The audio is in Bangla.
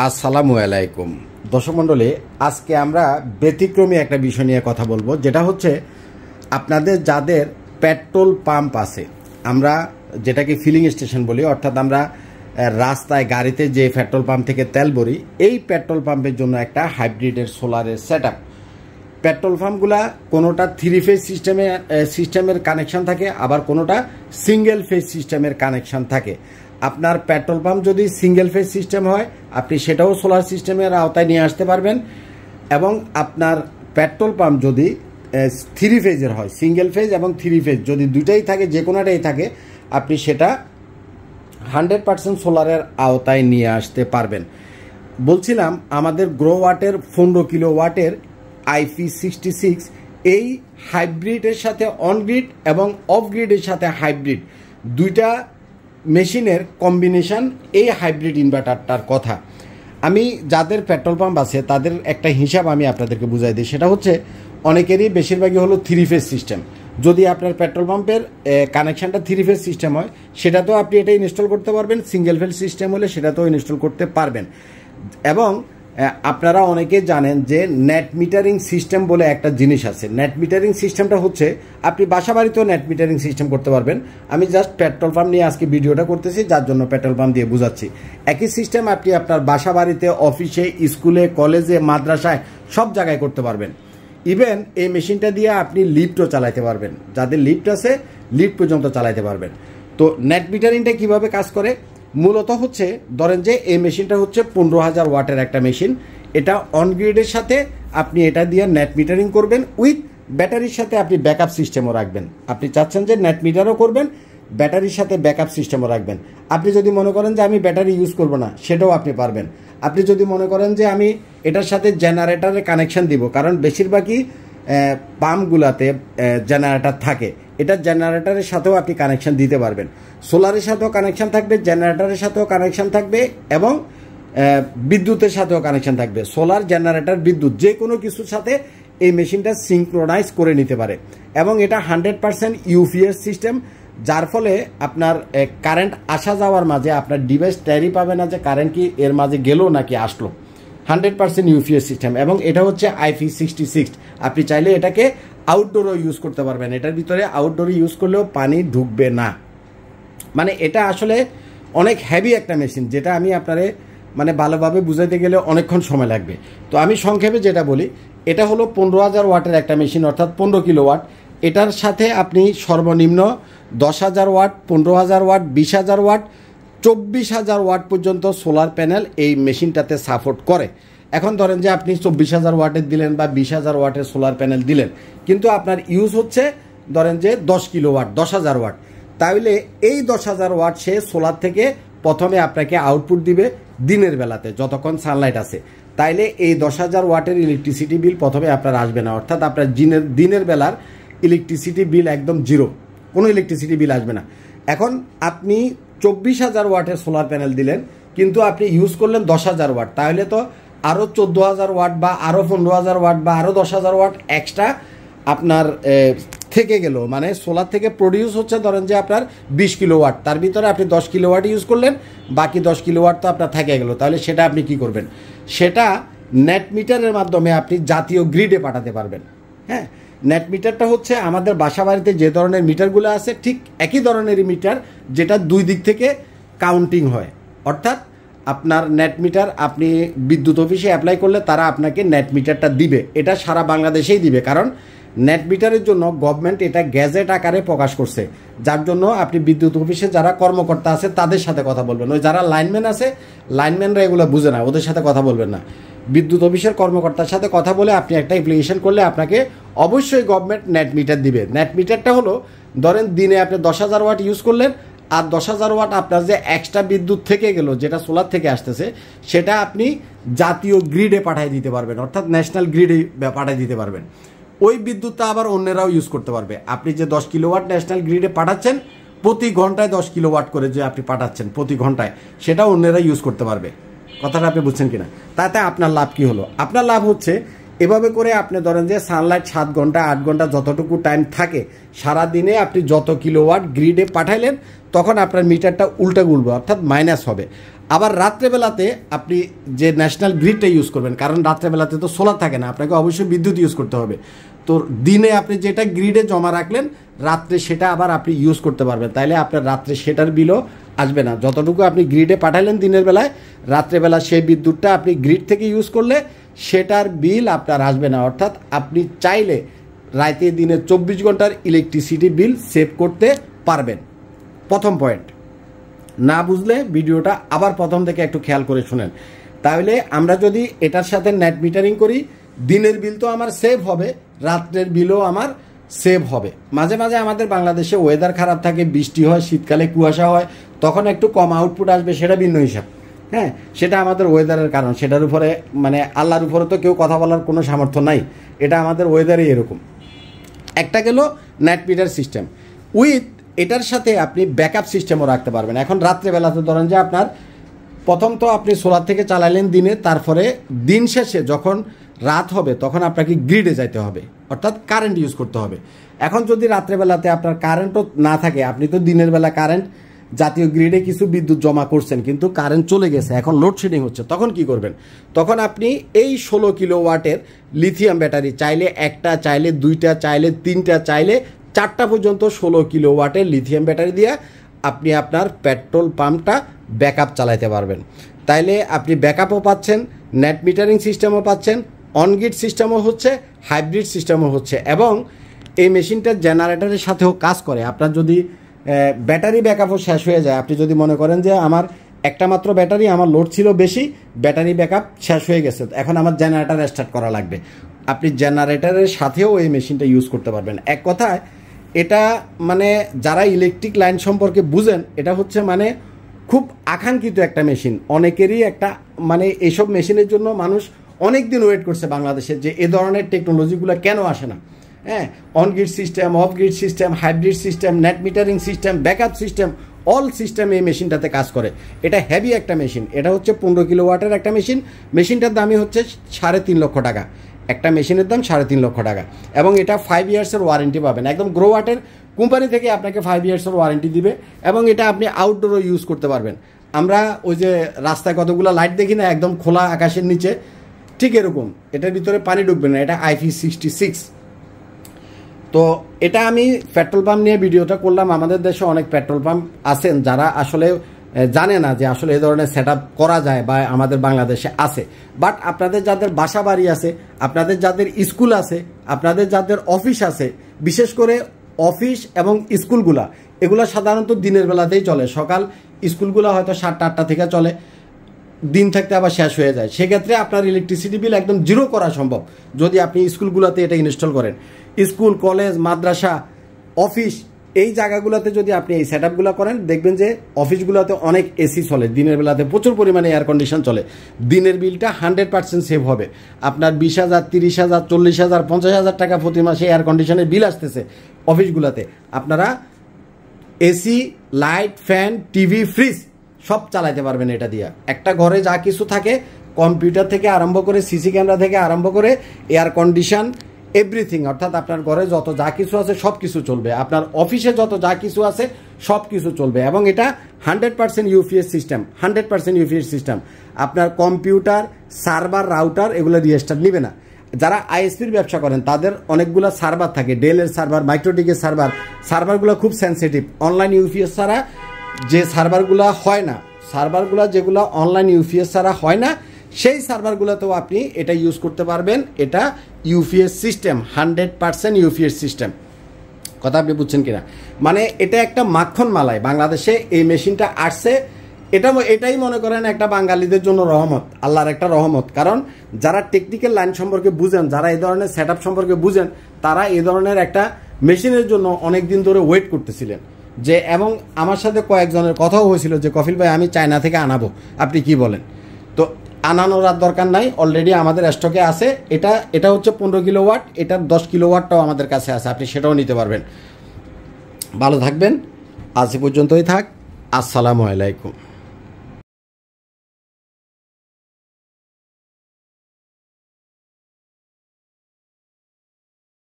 আসসালামু আলাইকুম দর্শক মণ্ডলী, আজকে আমরা ব্যতিক্রমী একটা বিষয় নিয়ে কথা বলবো, যেটা হচ্ছে আপনাদের যাদের পেট্রোল পাম্প আছে, আমরা যেটাকে ফিলিং স্টেশন বলি, অর্থাৎ আমরা রাস্তায় গাড়িতে যে পেট্রোল পাম্প থেকে তেল ভরি, এই পেট্রোল পাম্পের জন্য একটা হাইব্রিডের সোলারের সেট আপ। পেট্রোল পাম্পগুলা কোনোটা 3 ফেজ সিস্টেমের কানেকশন থাকে, আবার কোনোটা সিঙ্গেল ফেজ সিস্টেমের কানেকশন থাকে। আপনার পেট্রোল পাম্প যদি সিঙ্গেল ফেজ সিস্টেম হয়, আপনি সেটাও সোলার সিস্টেমের আওতায় নিয়ে আসতে পারবেন, এবং আপনার পেট্রোল পাম্প যদি 3 ফেজের হয়, সিঙ্গেল ফেজ এবং 3 ফেজ যদি দুইটাই থাকে, যে কোনোটাই থাকে, আপনি সেটা 100% সোলারের আওতায় নিয়ে আসতে পারবেন। বলছিলাম আমাদের গ্রো ওয়াটের 15 কিলো ওয়াটের IP66 এই হাইব্রিডের সাথে অন গ্রিড এবং অফ গ্রিডের সাথে হাইব্রিড দুইটা মেশিনের কম্বিনেশন, এই হাইব্রিড ইনভার্টারটার কথা। আমি যাদের পেট্রোল পাম্প আছে তাদের একটা হিসাব আমি আপনাদেরকে বুঝাই দিই। সেটা হচ্ছে অনেকেরই বেশিরভাগই হলো 3 ফেজ সিস্টেম। যদি আপনার পেট্রোল পাম্পের কানেকশানটা 3 ফেজ সিস্টেম হয়, সেটাতেও আপনি এটা ইনস্টল করতে পারবেন। সিঙ্গেল ফেজ সিস্টেম হলে সেটাতেও ইনস্টল করতে পারবেন। এবং আপনারা অনেকে জানেন যে নেট মিটারিং সিস্টেম বলে একটা জিনিস আছে। নেট মিটারিং সিস্টেমটা হচ্ছে আপনি বাসা বাড়িতেও নেট মিটারিং সিস্টেম করতে পারবেন। আমি জাস্ট পেট্রোল পাম্প নিয়ে আজকে ভিডিওটা করতেছি, যার জন্য পেট্রোল পাম্প দিয়ে বুঝাচ্ছি। একই সিস্টেম আপনি আপনার বাসা বাড়িতে, অফিসে, স্কুলে, কলেজে, মাদ্রাসায় সব জায়গায় করতে পারবেন। ইভেন এই মেশিনটা দিয়ে আপনি লিফটও চালাতে পারবেন। যাদের লিফট আছে, লিফট পর্যন্ত চালাতে পারবেন। তো নেট মিটারিংটা কিভাবে কাজ করে মূলত হচ্ছে, ধরেন যে এই মেশিনটা হচ্ছে 15,000 ওয়াটের একটা মেশিন। এটা অন গ্রিডের সাথে আপনি এটা দিয়ে নেট মিটারিং করবেন, উইথ ব্যাটারির সাথে আপনি ব্যাকআপ সিস্টেমও রাখবেন। আপনি চাচ্ছেন যে নেট মিটারও করবেন, ব্যাটারির সাথে ব্যাকআপ সিস্টেমও রাখবেন। আপনি যদি মনে করেন যে আমি ব্যাটারি ইউজ করব না, সেটাও আপনি পারবেন। আপনি যদি মনে করেন যে আমি এটার সাথে জেনারেটরের কানেকশন দিব, কারণ বেশিরভাগই পাম্পগুলাতে জেনারেটর থাকে, এটা জেনারেটরের সাথেও আপনি কানেকশন দিতে পারবেন। সোলারের সাথেও কানেকশন থাকবে, জেনারেটরের সাথেও কানেকশন থাকবে, এবং বিদ্যুতের সাথেও কানেকশন থাকবে। সোলার, জেনারেটর, বিদ্যুৎ যে কোনো কিছুর সাথে এই মেশিনটা সিঙ্ক্রোনাইজ করে নিতে পারে। এবং এটা 100% ইউপিএস সিস্টেম, যার ফলে আপনার কারেন্ট আসা যাওয়ার মাঝে আপনার ডিভাইস ট্যারি পাবে না যে কারেন্ট কি এর মাঝে গেল নাকি আসলো। 100% ইউপিএস সিস্টেম, এবং এটা হচ্ছে IP66। আপনি চাইলে এটাকে আউটডোরও ইউজ করতে পারবেন। এটার ভিতরে আউটডোরে ইউজ করলেও পানি ঢুকবে না। মানে এটা আসলে অনেক হেভি একটা মেশিন, যেটা আমি আপনারে মানে ভালোভাবে বুঝাইতে গেলে অনেকক্ষণ সময় লাগবে। তো আমি সংক্ষেপে যেটা বলি, এটা হলো 15,000 ওয়াটের একটা মেশিন, অর্থাৎ 15 কিলো ওয়াট। এটার সাথে আপনি সর্বনিম্ন 10,000 ওয়াট, 15,000 ওয়াট, 20,000 ওয়াট, 24,000 ওয়াট পর্যন্ত সোলার প্যানেল এই মেশিনটাতে সাপোর্ট করে। এখন ধরেন যে আপনি 24,000 ওয়াটের দিলেন বা 20,000 ওয়াটের সোলার প্যানেল দিলেন, কিন্তু আপনার ইউজ হচ্ছে ধরেন যে 10 কিলো ওয়াট, 10,000 ওয়াট। তাহলে এই 10,000 ওয়াট সে সোলার থেকে প্রথমে আপনাকে আউটপুট দিবে দিনের বেলাতে, যতক্ষণ সানলাইট আছে। তাইলে এই 10,000 ওয়াটের ইলেকট্রিসিটি বিল প্রথমে আপনার আসবে না, অর্থাৎ আপনার দিনের বেলার ইলেকট্রিসিটি বিল একদম জিরো, কোনো ইলেকট্রিসিটি বিল আসবে না। এখন আপনি 24,000 ওয়াটের সোলার প্যানেল দিলেন, কিন্তু আপনি ইউজ করলেন 10,000 ওয়াট, তাহলে তো আরও 14,000 ওয়াট বা আরও 15,000 ওয়াট বা আরও 10,000 ওয়াট এক্সট্রা আপনার থেকে গেল। মানে সোলার থেকে প্রডিউস হচ্ছে ধরেন যে আপনার 20 কিলো ওয়াট, তার ভিতরে আপনি 10 কিলো ওয়াট ইউজ করলেন, বাকি 10 কিলো ওয়াট তো আপনার থেকে গেল। তাহলে সেটা আপনি কি করবেন? সেটা নেট মিটারের মাধ্যমে আপনি জাতীয় গ্রিডে পাঠাতে পারবেন। হ্যাঁ, নেট মিটারটা হচ্ছে আমাদের বাসা বাড়িতে যে ধরনের মিটারগুলো আছে, ঠিক একই ধরনেরই মিটার, যেটা দুই দিক থেকে কাউন্টিং হয়। অর্থাৎ আপনার নেট মিটার আপনি বিদ্যুৎ অফিসে অ্যাপ্লাই করলে তারা আপনাকে নেট মিটারটা দিবে। এটা সারা বাংলাদেশেই দিবে, কারণ নেট মিটারের জন্য গভর্নমেন্ট এটা গ্যাজেট আকারে প্রকাশ করছে, যার জন্য আপনি বিদ্যুৎ অফিসে যারা কর্মকর্তা আছে তাদের সাথে কথা বলবেন। ওই যারা লাইনম্যান আছে, লাইনম্যানরা এগুলো বুঝে না, ওদের সাথে কথা বলবেন না। বিদ্যুৎ অফিসের কর্মকর্তার সাথে কথা বলে আপনি একটা অ্যাপ্লিকেশন করলে আপনাকে অবশ্যই গভর্নমেন্ট নেট মিটার দিবে। নেট মিটারটা হলো ধরেন দিনে আপনি 10,000 ওয়াট ইউজ করলেন, আর 10,000 ওয়াট আপনার যে এক্সট্রা বিদ্যুৎ থেকে গেল, যেটা সোলার থেকে আসতেছে, সেটা আপনি জাতীয় গ্রিডে পাঠিয়ে দিতে পারবেন, অর্থাৎ ন্যাশনাল গ্রিডে পাঠিয়ে দিতে পারবেন। ওই বিদ্যুৎটা আবার অন্যরাও ইউজ করতে পারবে। আপনি যে 10 কিলো ওয়াট ন্যাশনাল গ্রিডে পাঠাচ্ছেন, প্রতি ঘন্টায় 10 কিলো ওয়াট করে যে আপনি পাঠাচ্ছেন প্রতি ঘন্টায়, সেটা অন্যরা ইউজ করতে পারবে। কথাটা আপনি বুঝছেন কিনা? তাতে আপনার লাভ কি হলো? আপনার লাভ হচ্ছে এভাবে করে আপনি ধরেন যে সানলাইট 7 ঘন্টা 8 ঘন্টা যতটুকু টাইম থাকে সারাদিনে আপনি যত কিলোওয়াট গ্রিডে পাঠাইলেন, তখন আপনার মিটারটা উল্টা ঘুরবে, অর্থাৎ মাইনাস হবে। আবার রাত্রেবেলাতে আপনি যে ন্যাশনাল গ্রিডটা ইউজ করবেন, কারণ রাত্রেবেলাতে তো সোলার থাকে না, আপনাকে অবশ্যই বিদ্যুৎ ইউজ করতে হবে। তো দিনে আপনি যেটা গ্রিডে জমা রাখলেন, রাত্রে সেটা আবার আপনি ইউজ করতে পারবেন, তাইলে আপনার রাত্রে সেটার বিলও আসবে না। যতটুকু আপনি গ্রিডে পাঠালেন দিনের বেলায়, রাত্রেবেলা সেই বিদ্যুৎটা আপনি গ্রিড থেকে ইউজ করলে সেটার বিল আপনার আসবে না। অর্থাৎ আপনি চাইলে রাতে দিনে 24 ঘন্টার ইলেকট্রিসিটি বিল সেভ করতে পারবেন। প্রথম পয়েন্ট, না বুঝলে ভিডিওটা আবার প্রথম থেকে একটু খেয়াল করে শুনেন। তাহলে আমরা যদি এটার সাথে নেট মিটারিং করি, দিনের বিল তো আমার সেভ হবে, রাত্রের বিলও আমার সেভ হবে। মাঝে মাঝে আমাদের বাংলাদেশে ওয়েদার খারাপ থাকে, বৃষ্টি হয়, শীতকালে কুয়াশা হয়, তখন একটু কম আউটপুট আসবে, সেটা ভিন্ন হিসাব। হ্যাঁ, সেটা আমাদের ওয়েদারের কারণ, সেটার উপরে মানে আল্লাহর উপরে তো কেউ কথা বলার কোনো সামর্থ্য নাই, এটা আমাদের ওয়েদারই এরকম। একটা গেল নেট মিটার সিস্টেম, উইথ এটার সাথে আপনি ব্যাকআপ সিস্টেমও রাখতে পারবেন। এখন রাত্রেবেলাতে ধরেন যে আপনার প্রথম তো আপনি সোলার থেকে চালাইলেন দিনে, তারপরে দিন শেষে যখন রাত হবে তখন আপনাকে গ্রিডে যাইতে হবে, অর্থাৎ কারেন্ট ইউজ করতে হবে। এখন যদি রাত্রেবেলাতে আপনার কারেন্টও না থাকে, আপনি তো দিনের বেলা কারেন্ট জাতীয় গ্রিডে কিছু বিদ্যুৎ জমা করছেন, কিন্তু কারেন্ট চলে গেছে, এখন লোডশেডিং হচ্ছে, তখন কি করবেন? তখন আপনি এই 16 কিলোওয়াটের লিথিয়াম ব্যাটারি, চাইলে একটা, চাইলে দুইটা, চাইলে তিনটা, চাইলে 4টা পর্যন্ত 16 কিলোওয়াটের লিথিয়াম ব্যাটারি দিয়ে আপনি আপনার পেট্রোল পাম্পটা ব্যাকআপ চালাতে পারবেন। তাইলে আপনি ব্যাকআপও পাচ্ছেন, নেট মিটারিং সিস্টেমও পাচ্ছেন, অনগ্রিড সিস্টেমও হচ্ছে, হাইব্রিড সিস্টেমও হচ্ছে, এবং এই মেশিনটা জেনারেটরের সাথেও কাজ করে। আপনার যদি ব্যাটারি ব্যাকআপও শেষ হয়ে যায়, আপনি যদি মনে করেন যে আমার একটা মাত্র ব্যাটারি, আমার লোড ছিল বেশি, ব্যাটারি ব্যাকআপ শেষ হয়ে গেছে, এখন আমার জেনারেটর স্টার্ট করা লাগবে, আপনি জেনারেটরের সাথেও এই মেশিনটা ইউজ করতে পারবেন। এক কথায় এটা মানে যারা ইলেকট্রিক লাইন সম্পর্কে বুঝেন, এটা হচ্ছে মানে খুব আকাঙ্ক্ষিত একটা মেশিন, অনেকেরই একটা মানে এইসব মেশিনের জন্য মানুষ অনেক দিন ওয়েট করছে বাংলাদেশে, যে এ ধরনের টেকনোলজিগুলো কেন আসে না। হ্যাঁ, on grid system, of grid system, hybrid system, net metering system, backup system, all system এই মেশিনটাতে কাজ করে। এটা হেভি একটা মেশিন, এটা হচ্ছে 15 কিলোওয়াটের একটা মেশিন। মেশিনটার দামই হচ্ছে 3.5 লক্ষ টাকা, একটা মেশিনের দাম 3.5 লক্ষ টাকা, এবং এটা 5 ইয়ার্সের ওয়ারেন্টি পাবেন। একদম গ্রোওয়াটের কোম্পানি থেকে আপনাকে 5 ইয়ার্সের ওয়ারেন্টি দিবে, এবং এটা আপনি আউটডোরও ইউজ করতে পারবেন। আমরা ওই যে রাস্তায় কতগুলো লাইট দেখি না, একদম খোলা আকাশের নিচে, ঠিক এরকম এটার ভিতরে পানি ঢুকবে না। এটা IP66। তো এটা আমি পেট্রোল পাম্প নিয়ে ভিডিওটা করলাম। আমাদের দেশে অনেক পেট্রোল পাম্প আছেন যারা আসলে জানে না যে আসলে এই ধরনের সেট করা যায় বা আমাদের বাংলাদেশে আছে। বাট আপনাদের যাদের বাসা বাড়ি আছে, আপনাদের যাদের স্কুল আছে, আপনাদের যাদের অফিস আছে, বিশেষ করে অফিস এবং স্কুলগুলা, এগুলা সাধারণত দিনের বেলাতেই চলে। সকাল স্কুলগুলো হয়তো 7টা 8টা থেকে চলে, দিন থাকতে আবার শেষ হয়ে যায়। সেক্ষেত্রে আপনার ইলেকট্রিসিটি বিল একদম জিরো করা সম্ভব যদি আপনি স্কুলগুলোতে এটা ইনস্টল করেন। স্কুল, কলেজ, মাদ্রাসা, অফিস, এই জায়গাগুলোতে যদি আপনি এই সেট আপগুলো করেন, দেখবেন যে অফিসগুলোতে অনেক এসি চলে, দিনের বেলাতে প্রচুর পরিমাণে এয়ার কন্ডিশন চলে, দিনের বিলটা 100% সেভ হবে। আপনার 20,000, 30,000, 40,000, 50,000 টাকা প্রতি মাসে এয়ার কন্ডিশনের বিল আসতেছে অফিসগুলোতে। আপনারা AC, light, fan, TV, fridge সব চালাইতে পারবেন এটা দিয়ে। একটা ঘরে যা কিছু থাকে, কম্পিউটার থেকে আরম্ভ করে, সিসি ক্যামেরা থেকে আরম্ভ করে, এয়ার কন্ডিশন, এভরিথিং, অর্থাৎ আপনার ঘরে যত যা কিছু আছে সব কিছু চলবে, আপনার অফিসে যত যা কিছু আছে সব কিছু চলবে। এবং এটা 100% ইউপিএস সিস্টেম, 100% ইউপিএস সিস্টেম। আপনার কম্পিউটার, সার্ভার, রাউটার এগুলো রিস্টার্ট নিবে না। যারা আইএসপির ব্যবসা করেন তাদের অনেকগুলো সার্ভার থাকে, ডেলের সার্ভার, মাইক্রোটিকের সার্ভার, সার্ভারগুলো খুব সেন্সিটিভ। অনলাইন ইউপিএস ছাড়া যে সার্ভারগুলো হয় না, সার্ভারগুলো যেগুলো অনলাইন ইউপিএস ছাড়া হয় না, সেই সার্ভারগুলোতেও আপনি এটা ইউজ করতে পারবেন। এটা ইউপিএস সিস্টেম, 100% ইউপিএস সিস্টেম। কথা আপনি বুঝছেন কিনা? মানে এটা একটা মাখন মালাই। বাংলাদেশে এই মেশিনটা আসছে, এটাই মনে করেন একটা বাঙালিদের জন্য রহমত, আল্লাহর একটা রহমত। কারণ যারা টেকনিক্যাল লাইন সম্পর্কে বুঝেন, যারা এই ধরনের সেট আপ সম্পর্কে বুঝেন, তারা এই ধরনের একটা মেশিনের জন্য অনেক দিন ধরে ওয়েট করতেছিলেন। যে এবং আমার সাথে কয়েকজনের কথাও হয়েছিল যে কফিল ভাই আমি চায়না থেকে আনাবো, আপনি কি বলেন? তো আনানোর আর দরকার নাই, অলরেডি আমাদের স্টকে আছে। এটা হচ্ছে 15 কিলোওয়াট, এটার 10 কিলোওয়াটটাও আমাদের কাছে আছে, আপনি সেটাও নিতে পারবেন। ভালো থাকবেন, আজ পর্যন্তই থাক। আসসালামু আলাইকুম।